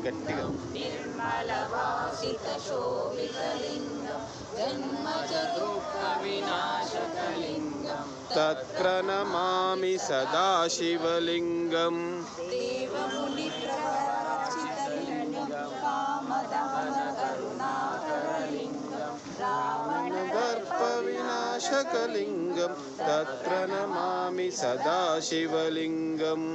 गट्टिगं निर्मलवासितशोभितलिङ्गं जन्मज दुःखविनाशकलिङ्गं तत्प्रणमामि सदा शिवलिङ्गम् देवमुनिप्रवर्तितलिङ्गं कामदहनकरुणाकरलिङ्गं रावणदर्पविनाशकलिङ्गं तत्प्रणमामि सदा शिवलिङ्गम्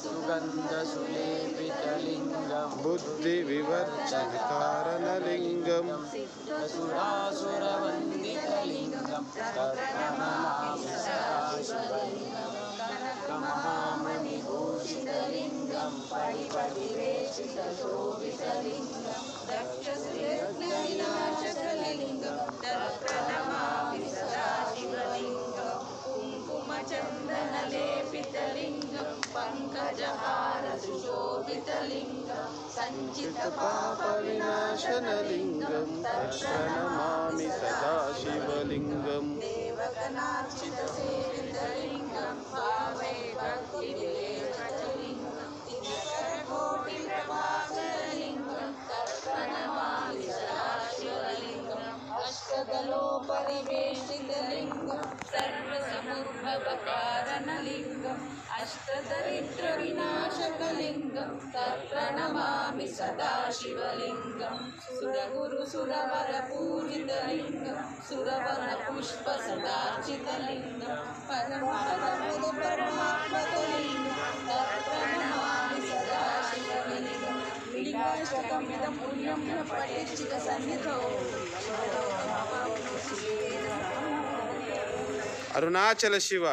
सुगन्धसुलेपितलिङ्गं बुद्धिविवर्चनकारणलिङ्गम् सिद्धसुरासुरवन्दितलिङ्गं तत्प्रणमामि सदा शिवलिङ्गं कमहामणिभूषितलिङ्गं परिपरिवेशितशोभितलिङ्गं दक्षसुयज्ञविनाशकलिङ्गं तत्प्रणमामि सदा शिवलिङ्गं कुङ्कुमचन्दनलेपितलिङ्गं पङ्कजहारसुशोभितलिङ्गं सञ्चितपापविनाशनलिङ्गं तत्प्रणमामि सदा शिवलिङ्गं देवगणार्चितसेवितलिङ्गं भावये भक्तिविवेकलिङ्गं दिनकरकोटिप्रभाकरलिङ्गं तत्प्रणमामि सदा शिवलिङ्गम् अष्टदलोपरिवेशितलिङ्गं सर्वसमुद्भवकारणलिङ्गम् अष्टदरिद्रविनाशकलिङ्गं तत्प्रणमामि सदा शिवलिङ्गं सुरगुरुसुरवरपूजितलिङ्गं सुरवनपुष्पसदार्चितलिङ्गं परमात्मकलिङ्गं तत्प्रणमामि सदा शिवलिङ्गं लिङ्गाष्टकमिदं पुण्यं न पठेच्चित्तसन्निधौ अरुणाचल शिव